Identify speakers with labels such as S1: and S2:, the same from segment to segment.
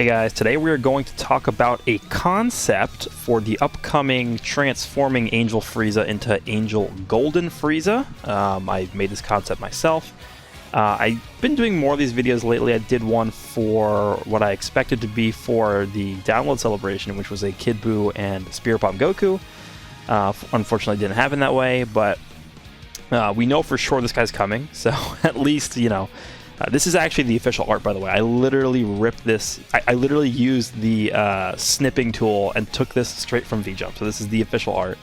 S1: Hey guys, today we are going to talk about a concept for the upcoming transforming Angel Frieza into Angel Golden Frieza. I made this concept myself. I've been doing more of these videos lately. I did one for what I expected to be for the download celebration, which was a Kid Buu and Spirit Bomb Goku. Unfortunately, didn't happen that way, but we know for sure this guy's coming, so at least, you know. This is actually the official art, by the way. I literally ripped this. I literally used the snipping tool and took this straight from VJump. So this is the official art,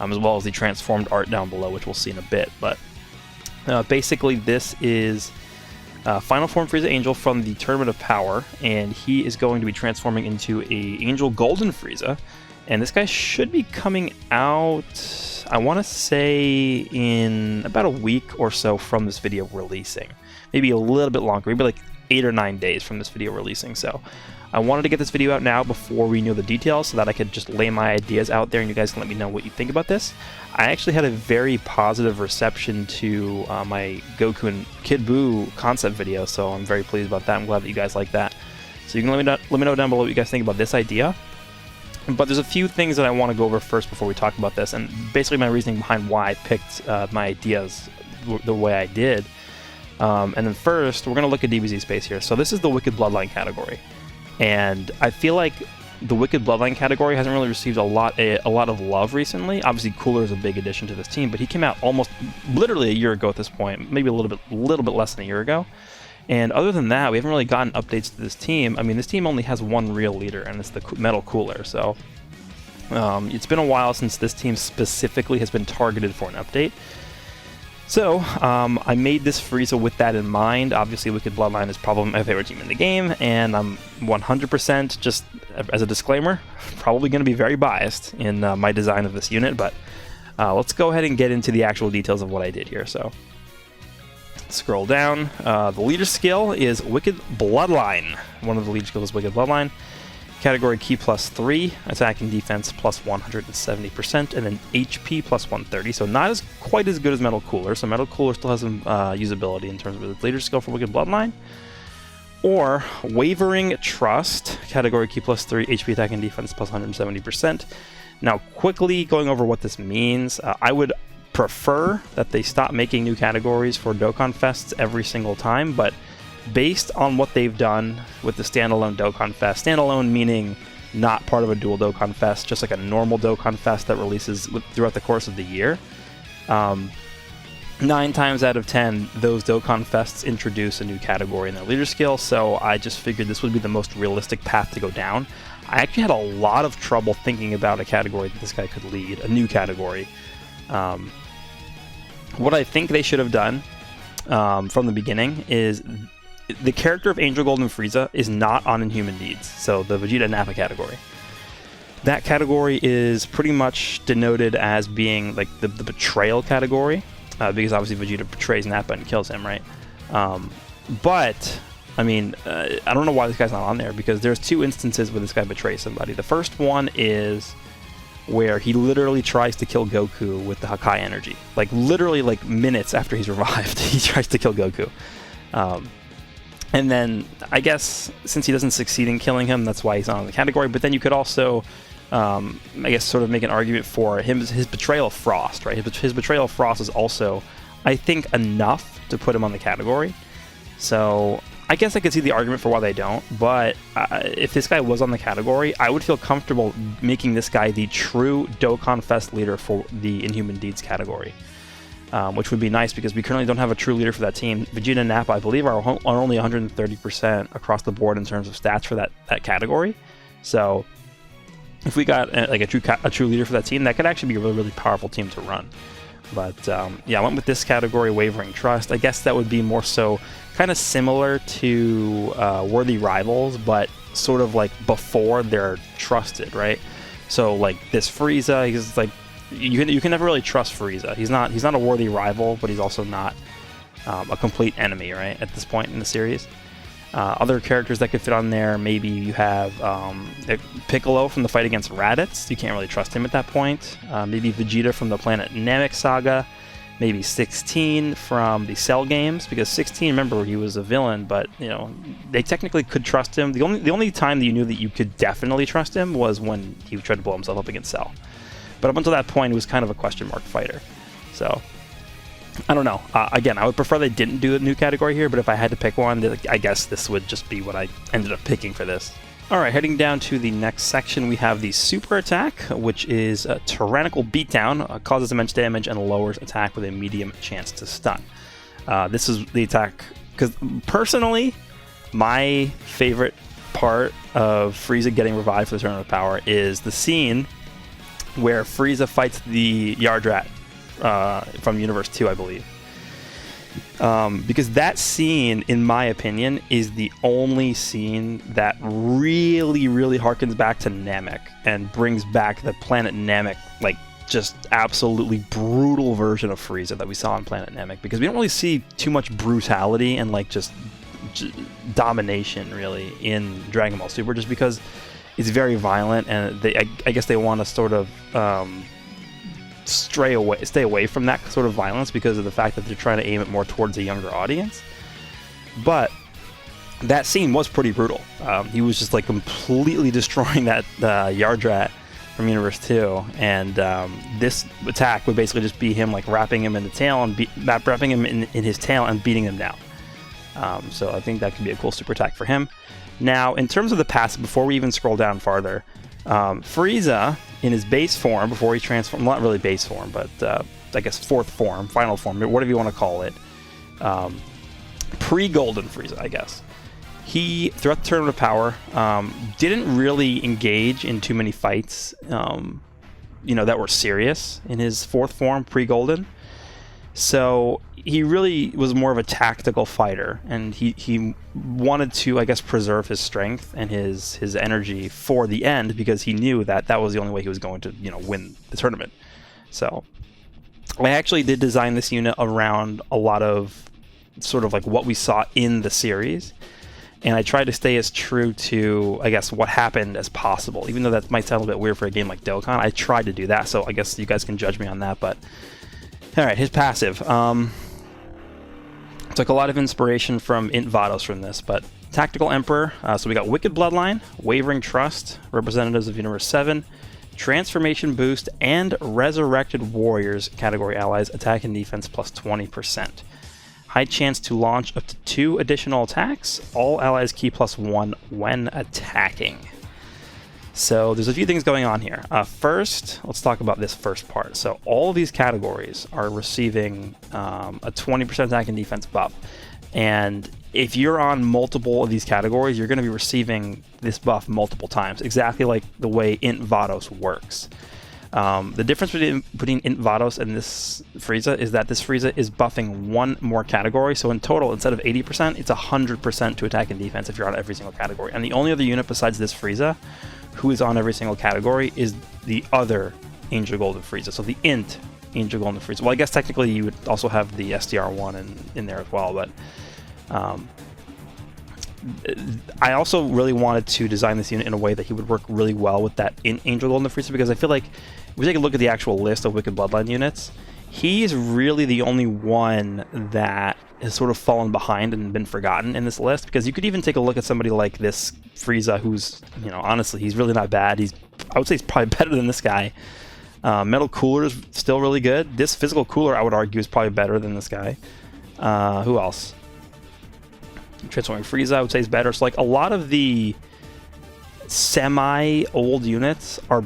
S1: as well as the transformed art down below, which we'll see in a bit. But basically, this is Final Form Frieza Angel from the Tournament of Power, and he is going to be transforming into a Angel Golden Frieza. And this guy should be coming out, I want to say, in about a week or so from this video releasing. Maybe a little bit longer, maybe like 8 or 9 days from this video releasing. So I wanted to get this video out now before we knew the details so that I could just lay my ideas out there and you guys can let me know what you think about this. I actually had a very positive reception to my Goku and Kid Buu concept video, so I'm very pleased about that. I'm glad that you guys like that. So you can let me know down below what you guys think about this idea. But there's a few things that I want to go over first before we talk about this, and basically my reasoning behind why I picked my ideas the way I did. And then first, we're going to look at DBZ space here. So this is the Wicked Bloodline category. And I feel like the Wicked Bloodline category hasn't really received a lot of love recently. Obviously, Cooler is a big addition to this team, but he came out almost literally a year ago at this point, maybe a little bit less than a year ago. And other than that, we haven't really gotten updates to this team. I mean, this team only has one real leader, and it's the Metal Cooler. So it's been a while since this team specifically has been targeted for an update. So, I made this Frieza with that in mind. Obviously, Wicked Bloodline is probably my favorite team in the game, and I'm 100%, just as a disclaimer, probably going to be very biased in my design of this unit, but let's go ahead and get into the actual details of what I did here. So, scroll down. The leader skill is Wicked Bloodline. One of the leader skills is Wicked Bloodline. Category Ki +3, attack and defense plus 170%, and then HP plus 130. So not quite as good as Metal Cooler. So Metal Cooler still has some usability in terms of its leader skill for Wicked Bloodline. Or Wavering Trust, category Ki +3, HP attack and defense plus 170%. Now, quickly going over what this means, I would prefer that they stop making new categories for Dokkan Fests every single time, but based on what they've done with the standalone Dokkan Fest, standalone meaning not part of a dual Dokkan Fest, just like a normal Dokkan Fest that releases throughout the course of the year, 9 times out of 10, those Dokkan Fests introduce a new category in their leader skill, so I just figured this would be the most realistic path to go down. I actually had a lot of trouble thinking about a category that this guy could lead, a new category. What I think they should have done from the beginning is the character of Angel Golden Frieza is not on Inhuman Deeds, so the Vegeta Nappa category. That category is pretty much denoted as being like the betrayal category, because obviously Vegeta betrays Nappa and kills him, right? But, I mean, I don't know why this guy's not on there, because there's 2 instances where this guy betrays somebody. The first one is where he literally tries to kill Goku with the Hakai energy. Like, literally, like, minutes after he's revived, he tries to kill Goku. And then, I guess, since he doesn't succeed in killing him, that's why he's not in the category. But then you could also, I guess, sort of make an argument for his betrayal of Frost, right? His betrayal of Frost is also, I think, enough to put him on the category. So, I guess I could see the argument for why they don't. But if this guy was on the category, I would feel comfortable making this guy the true Dokkan Fest leader for the Inhuman Deeds category. Which would be nice because we currently don't have a true leader for that team. Vegeta and Nappa, I believe, are only 130% across the board in terms of stats for that category. So if we got like a true leader for that team, that could actually be a really, really powerful team to run. But yeah, I went with this category, Wavering Trust. I guess that would be more so kind of similar to Worthy Rivals, but sort of like before they're trusted, right? So like this Frieza, he's like, you can never really trust Frieza. He's not a worthy rival, but he's also not a complete enemy, right? At this point in the series, other characters that could fit on there, maybe you have Piccolo from the fight against Raditz. You can't really trust him at that point. Maybe Vegeta from the Planet Namek saga. maybe 16 from the Cell games, because 16, remember, he was a villain, but you know, they technically could trust him. The only time that you knew that you could definitely trust him was when he tried to blow himself up against Cell. But up until that point, he was kind of a question mark fighter. So I don't know. Again, I would prefer they didn't do a new category here, but if I had to pick one, I guess this would just be what I ended up picking for this. Alright, heading down to the next section, we have the Super Attack, which is a Tyrannical Beatdown, causes immense damage and lowers attack with a medium chance to stun. This is the attack, because personally, my favorite part of Frieza getting revived for the Tournament of Power is the scene where Frieza fights the Yardrat from Universe 2, I believe. Because that scene, in my opinion, is the only scene that really, really harkens back to Namek and brings back the Planet Namek, like, just absolutely brutal version of Frieza that we saw on Planet Namek. Because we don't really see too much brutality and, like, just domination, really, in Dragon Ball Super, just because it's very violent, and I guess they want to sort of stay away from that sort of violence because of the fact that they're trying to aim it more towards a younger audience. But that scene was pretty brutal. He was just like completely destroying that Yardrat from Universe 2, and this attack would basically just be him like wrapping him in the tail and wrapping him in his tail and beating him down. So I think that could be a cool super attack for him. Now, in terms of the passive, before we even scroll down farther, Frieza, in his base form, before he transformed, not really base form, but I guess fourth form, final form, whatever you want to call it, pre-Golden Frieza, I guess. He, throughout the Tournament of Power, didn't really engage in too many fights, you know, that were serious in his fourth form, pre-Golden. So he really was more of a tactical fighter, and he wanted to, I guess, preserve his strength and his energy for the end, because he knew that that was the only way he was going to, you know, win the tournament. So I actually did design this unit around a lot of sort of like what we saw in the series, and I tried to stay as true to, I guess, what happened as possible. Even though that might sound a bit weird for a game like Dokkan, I tried to do that, so I guess you guys can judge me on that. But alright, his passive. Took a lot of inspiration from Int Vados from this, but Tactical Emperor, so we got Wicked Bloodline, Wavering Trust, representatives of Universe 7, Transformation Boost, and Resurrected Warriors category allies, attack and defense plus 20%. High chance to launch up to 2 additional attacks, all allies key plus 1 when attacking. So there's a few things going on here. First, let's talk about this first part. So all of these categories are receiving a 20% attack and defense buff. And if you're on multiple of these categories, you're going to be receiving this buff multiple times, exactly like the way Int Vados works. The difference between Int Vados and this Frieza is that this Frieza is buffing one more category. So in total, instead of 80%, it's 100% to attack and defense if you're on every single category. And the only other unit besides this Frieza who is on every single category is the other Angel Golden Frieza. So the Int Angel Golden Frieza. Well, I guess technically you would also have the SDR1 in there as well, but I also really wanted to design this unit in a way that he would work really well with that Angel Golden Frieza, because I feel like if we take a look at the actual list of Wicked Bloodline units, he's really the only one that has sort of fallen behind and been forgotten in this list, because you could even take a look at somebody like this Frieza, who's, you know, honestly, he's really not bad. I would say he's probably better than this guy. Metal Cooler is still really good. This Physical Cooler, I would argue, is probably better than this guy. Who else? Transforming Frieza, I would say, is better. So, like, a lot of the semi-old units are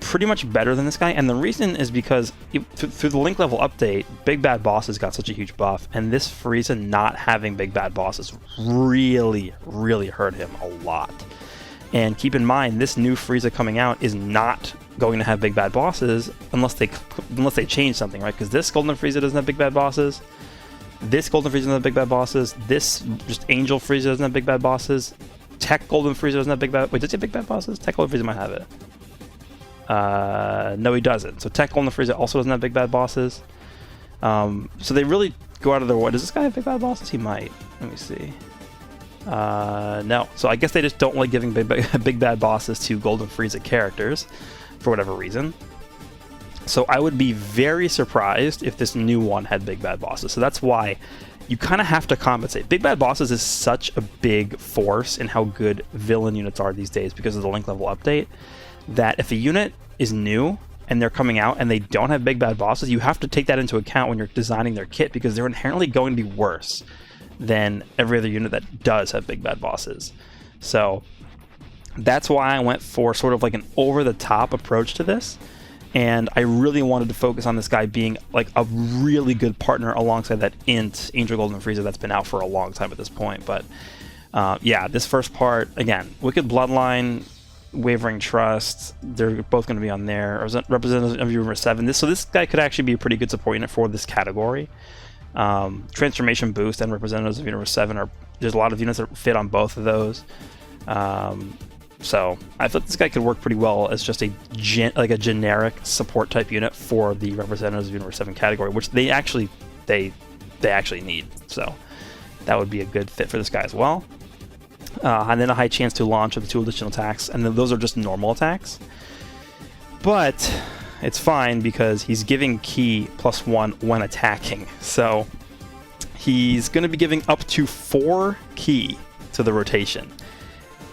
S1: pretty much better than this guy, and the reason is because through the Link level update, Big Bad Bosses got such a huge buff, and this Frieza not having Big Bad Bosses really, really hurt him a lot. And keep in mind, this new Frieza coming out is not going to have Big Bad Bosses unless they change something, right? Because this Golden Frieza doesn't have Big Bad Bosses. This Golden Frieza doesn't have Big Bad Bosses. This just Angel Frieza doesn't have Big Bad Bosses. Tech Golden Frieza doesn't have Big Bad... Wait, does he have Big Bad Bosses? Tech Golden Frieza might have it. No, he doesn't. So Tech Golden Frieza also doesn't have Big Bad Bosses. So they really go out of their way. Does this guy have Big Bad Bosses? He might. Let me see. No. So I guess they just don't like giving Big Bad Bosses to Golden Frieza characters for whatever reason. So I would be very surprised if this new one had big bad bosses. So that's why you kind of have to compensate. Big bad bosses is such a big force in how good villain units are these days because of the link level update, that if a unit is new and they're coming out and they don't have big bad bosses, you have to take that into account when you're designing their kit, because they're inherently going to be worse than every other unit that does have big bad bosses. So that's why I went for sort of like an over-the-top approach to this. And I really wanted to focus on this guy being like a really good partner alongside that Angel Golden Frieza that's been out for a long time at this point. But yeah, this first part, again, Wicked Bloodline, Wavering Trust, they're both going to be on there. Representative of Universe 7. So this guy could actually be a pretty good support unit for this category. Transformation Boost and Representatives of Universe 7 there's a lot of units that fit on both of those. So I thought this guy could work pretty well as just a generic support type unit for the Representatives of Universe 7 category, which they actually need. So that would be a good fit for this guy as well. And then a high chance to launch with the 2 additional attacks, and then those are just normal attacks. But it's fine because he's giving Ki +1 when attacking. So he's going to be giving up to 4 Ki to the rotation.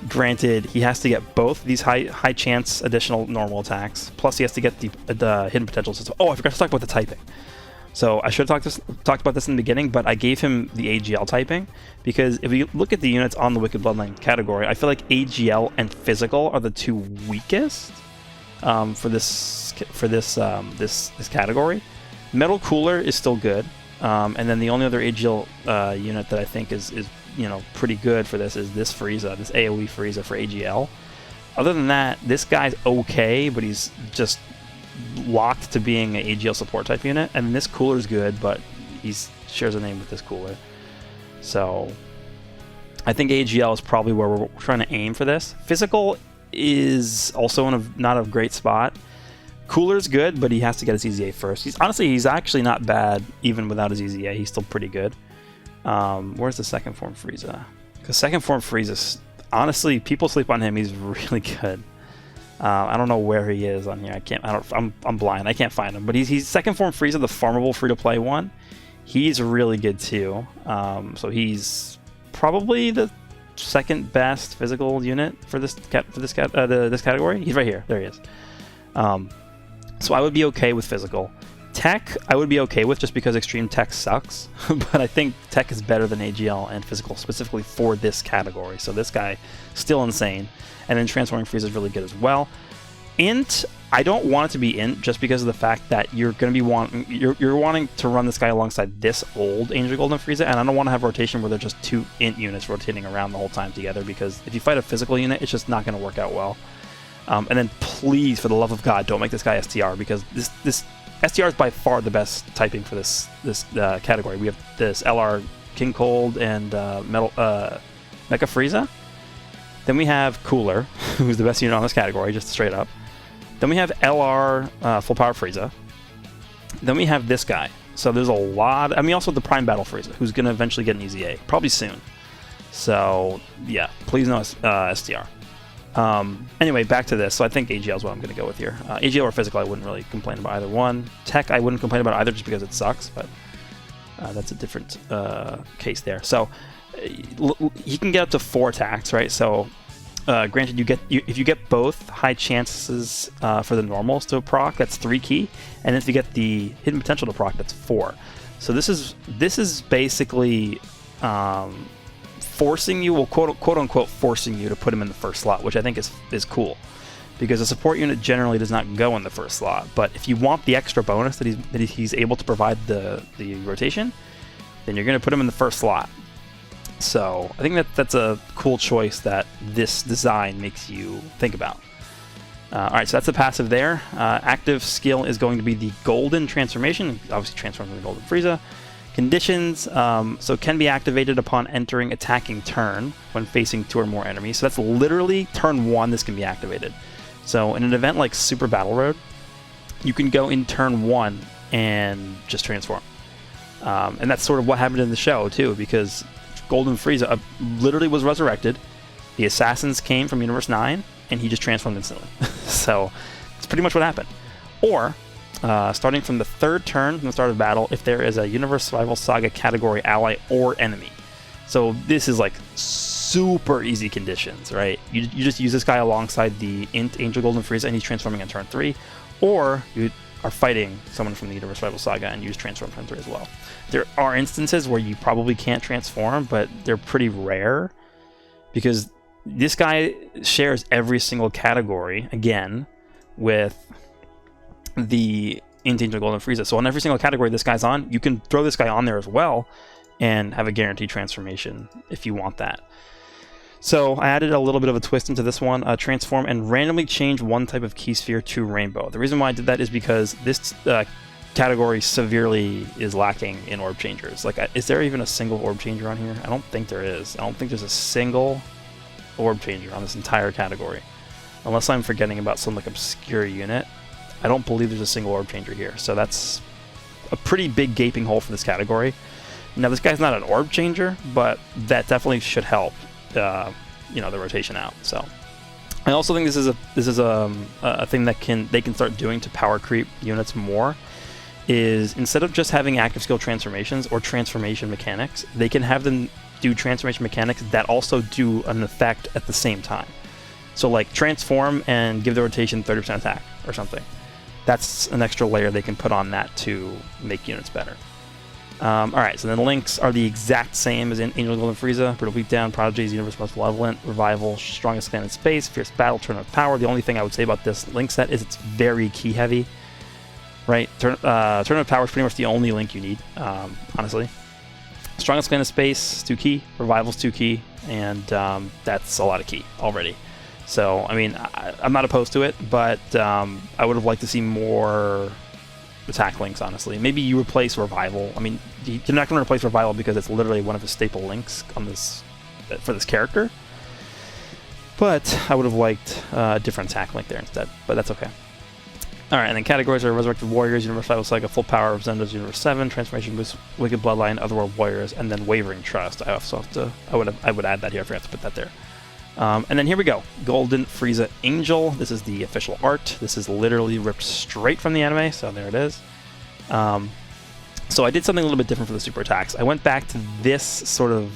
S1: Granted, he has to get both these high chance additional normal attacks, plus he has to get the hidden potential system. Oh, I forgot to talk about the typing. So I should have talked about this in the beginning, but I gave him the AGL typing because if you look at the units on the Wicked Bloodline category, I feel like AGL and Physical are the 2 weakest for this category. Metal Cooler is still good, and then the only other AGL unit that I think is pretty good for this is this Frieza, this AoE Frieza for AGL. Other than that, this guy's okay, but he's just locked to being an AGL support type unit. And this Cooler's good, but he shares a name with this Cooler. So I think AGL is probably where we're trying to aim for this. Physical is also in not a great spot. Cooler's good, but he has to get his EZA first. He's actually not bad even without his EZA. He's still pretty good. Where's the second form Frieza? Because second form Frieza, honestly, people sleep on him. He's really good. I don't know where he is on here. I'm blind. I can't find him. But he's second form Frieza, the farmable free-to-play one. He's really good too. So he's probably the second best physical unit for this category. He's right here. There he is. So I would be okay with physical. Tech, I would be okay with just because Extreme Tech sucks, but I think Tech is better than AGL and Physical, specifically for this category. So this guy, still insane. And then Transforming Frieza is really good as well. Int, I don't want it to be Int just because of the fact that you're going to be you're wanting to run this guy alongside this old Angel Golden Frieza, and I don't want to have rotation where they're just 2 Int units rotating around the whole time together, because if you fight a physical unit, it's just not going to work out well. And then please, for the love of God, don't make this guy STR, because this STR is by far the best typing for this category. We have this LR King Cold and Mecha Frieza. Then we have Cooler, who's the best unit on this category, just straight up. Then we have LR Full Power Frieza. Then we have this guy. So there's a lot. I mean, also the Prime Battle Frieza, who's going to eventually get an EZA, probably soon. So yeah, please no STR. Anyway, back to this. So I think AGL is what I'm going to go with here. AGL or Physical, I wouldn't really complain about either one. Tech, I wouldn't complain about either just because it sucks, but that's a different case there. So he can get up to 4 attacks, right? So granted, if you get both high chances for the normals to proc, that's 3 Ki, and if you get the hidden potential to proc, that's 4. So this is basically forcing you, well, quote unquote forcing you to put him in the first slot, which I think is cool, because a support unit generally does not go in the first slot. But if you want the extra bonus that he's able to provide the rotation, then you're going to put him in the first slot. So I think that's a cool choice that this design makes you think about. Alright, so that's the passive there. Active skill is going to be the Golden Transformation, obviously transforms into Golden Frieza. Conditions, so can be activated upon entering attacking turn when facing 2 or more enemies. So that's literally turn 1 this can be activated. So in an event like Super Battle Road, you can go in turn 1 and just transform. And that's sort of what happened in the show too, because Golden Frieza literally was resurrected. The assassins came from Universe 9, and he just transformed instantly. So it's pretty much what happened. Or Starting from the third turn from the start of battle, if there is a Universe Survival Saga category ally or enemy. So this is like super easy conditions, right? You just use this guy alongside the Int Angel Golden Frieza and he's transforming on turn 3, or you are fighting someone from the Universe Survival Saga and use transform turn 3 as well. There are instances where you probably can't transform, but they're pretty rare because this guy shares every single category, again, with the Int Angel Golden Frieza. So on every single category this guy's on, you can throw this guy on there as well and have a guaranteed transformation if you want that. So I added a little bit of a twist into this one, transform and randomly change one type of key sphere to rainbow. The reason why I did that is because this category severely is lacking in orb changers. Like, is there even a single orb changer on here? I don't think there is. I don't think there's a single orb changer on this entire category. Unless I'm forgetting about some like obscure unit. I don't believe there's a single orb changer here. So that's a pretty big gaping hole for this category. Now this guy's not an orb changer, but that definitely should help the rotation out. So I also think this is a thing that they can start doing to power creep units more, is instead of just having active skill transformations or transformation mechanics, they can have them do transformation mechanics that also do an effect at the same time. So like transform and give the rotation 30% attack or something. That's an extra layer they can put on that to make units better. Alright, so then the links are the exact same as in Angel Golden Frieza. Brutal Beatdown, Prodigies, Universe Most Malevolent, Revival, Strongest Clan in Space, Fierce Battle, Turn of Power. The only thing I would say about this link set is it's very key heavy. Right? Turn of Power is pretty much the only link you need, honestly. Strongest Clan in Space, 2 key, Revival's 2 key, and that's a lot of key already. So, I mean, I'm not opposed to it, but I would have liked to see more attack links, honestly. Maybe you replace Revival. I mean, you're not going to replace Revival because it's literally one of the staple links on this for this character. But I would have liked a different attack link there instead, but that's okay. Alright, and then categories are Resurrected Warriors, Universe Survival Saga, Full Power, Representatives, Universe 7, Transformation Boost, Wicked Bloodline, Otherworld Warriors, and then Wavering Trust. I also have to, I would add that here. I forgot to put that there. And then here we go, Golden Frieza Angel. This is the official art. This is literally ripped straight from the anime, so there it is. So I did something a little bit different for the super attacks. I went back to this sort of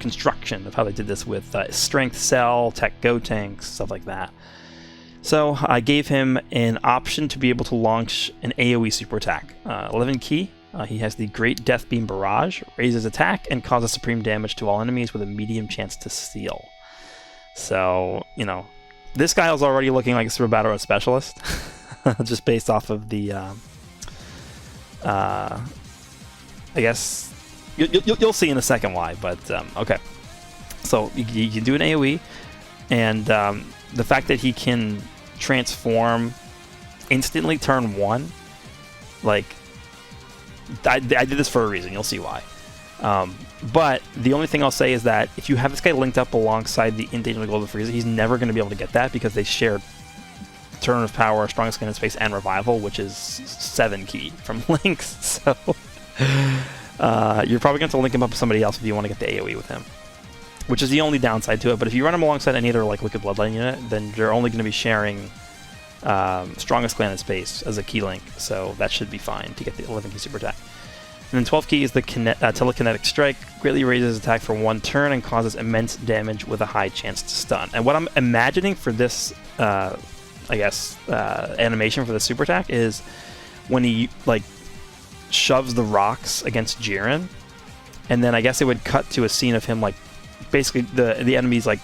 S1: construction of how they did this with Strength Cell, Tech Go Tanks, stuff like that. So I gave him an option to be able to launch an AoE super attack. 11 key. He has the Great Death Beam Barrage, raises attack, and causes supreme damage to all enemies with a medium chance to steal. So, you know, this guy is already looking like a Super Battle Road Specialist, just based off of the, I guess, you'll see in a second why, but, okay. So, you can do an AoE, and the fact that he can transform instantly turn 1, like, I did this for a reason, you'll see why. But the only thing I'll say is that if you have this guy linked up alongside the Int Angel Golden Frieza, he's never going to be able to get that because they share Turn of Power, Strongest Clan in Space, and Revival, which is 7 key from links. So you're probably going to have to link him up with somebody else if you want to get the AoE with him, which is the only downside to it. But if you run him alongside any other like Wicked Bloodline unit, then you're only going to be sharing Strongest Clan in Space as a key link, so that should be fine to get the 11 key super attack. And then 12 key is the Telekinetic Strike, greatly raises attack for 1 turn and causes immense damage with a high chance to stun. And what I'm imagining for this, I guess, animation for the super attack is when he like shoves the rocks against Jiren, and then I guess it would cut to a scene of him like basically the enemy's like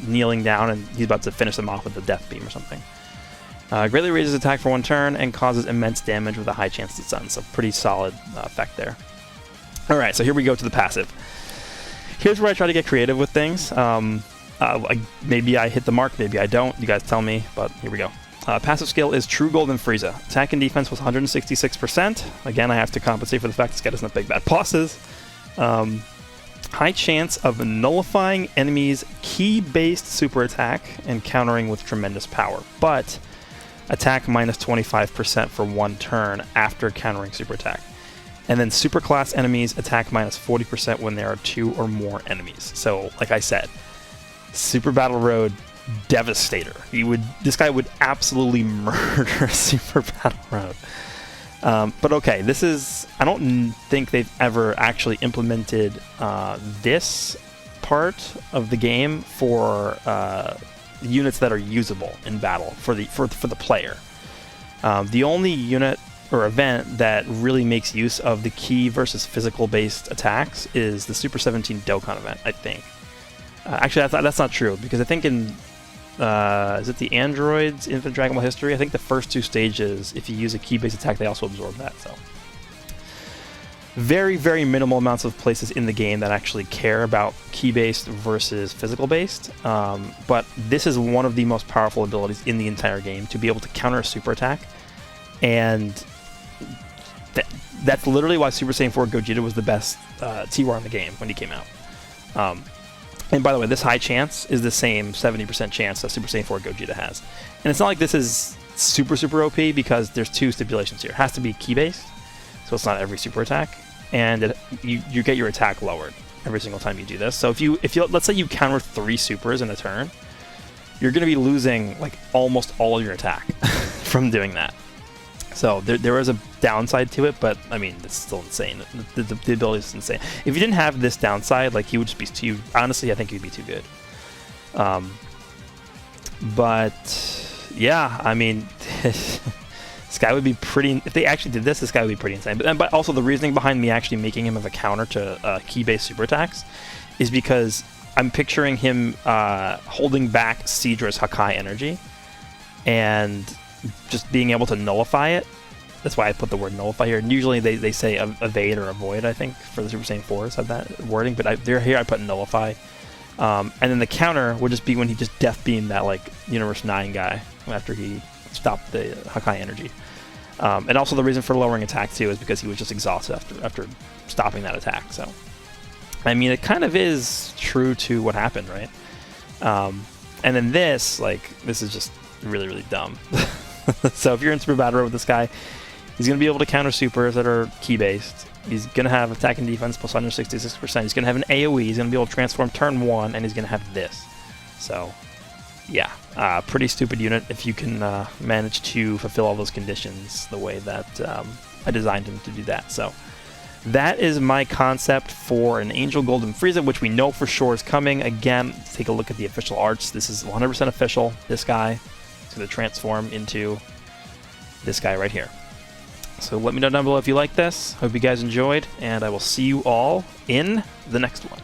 S1: kneeling down and he's about to finish them off with the Death Beam or something. Greatly raises attack for 1 turn and causes immense damage with a high chance to stun, so pretty solid effect there. Alright, so here we go to the passive. Here's where I try to get creative with things. Maybe I hit the mark, maybe I don't, you guys tell me, but here we go. Passive skill is True Golden Frieza. Attack and defense was 166%. Again, I have to compensate for the fact this guy doesn't have big bad bosses. High chance of nullifying enemies' key-based super attack and countering with tremendous power, but attack minus 25% for 1 turn after countering super attack. And then super class enemies attack minus 40% when there are 2 or more enemies. So, like I said, Super Battle Road devastator. This guy would absolutely murder Super Battle Road. But okay, I don't think they've ever actually implemented this part of the game for units that are usable in battle for the player. The only unit or event that really makes use of the key versus physical based attacks is the Super 17 Dokkan event, I think. Actually, that's not true, because I think in is it the Androids Infinite Dragon Ball History? I think the first 2 stages, if you use a key based attack, they also absorb that. So very, very minimal amounts of places in the game that actually care about key-based versus physical-based. But this is one of the most powerful abilities in the entire game, to be able to counter a super attack. And that's literally why Super Saiyan 4 Gogeta was the best T-War in the game when he came out. And by the way, this high chance is the same 70% chance that Super Saiyan 4 Gogeta has. And it's not like this is super, super OP, because there's 2 stipulations here. It has to be key-based, so it's not every super attack. And you get your attack lowered every single time you do this. So if you let's say you counter 3 supers in a turn, you're going to be losing like almost all of your attack from doing that. So there is a downside to it, but I mean, it's still insane. The ability is insane. If you didn't have this downside, like, he would just be too. Honestly, I think he'd be too good. But yeah, I mean, this guy would be pretty. If they actually did this guy would be pretty insane. But also the reasoning behind me actually making him as a counter to key-based super attacks is because I'm picturing him holding back Seedra's Hakai energy and just being able to nullify it. That's why I put the word nullify here. And usually they say evade or avoid, I think, for the Super Saiyan 4s have that wording, but here I put nullify. And then the counter would just be when he just Death Beamed that, like, Universe 9 guy after he stopped the Hakai energy. And also the reason for lowering attack too is because he was just exhausted after stopping that attack. So, I mean, it kind of is true to what happened, right? And then this is just really, really dumb. So if you're in Super Battle Road with this guy, he's going to be able to counter supers that are key-based. He's going to have attack and defense plus 166%. He's going to have an AoE. He's going to be able to transform turn 1, and he's going to have this. So, yeah, pretty stupid unit if you can manage to fulfill all those conditions the way that I designed him to do that. So that is my concept for an Angel Golden Frieza, which we know for sure is coming. Again, take a look at the official arts. This is 100% official. This guy is going to transform into this guy right here. So let me know down below if you like this. Hope you guys enjoyed, and I will see you all in the next one.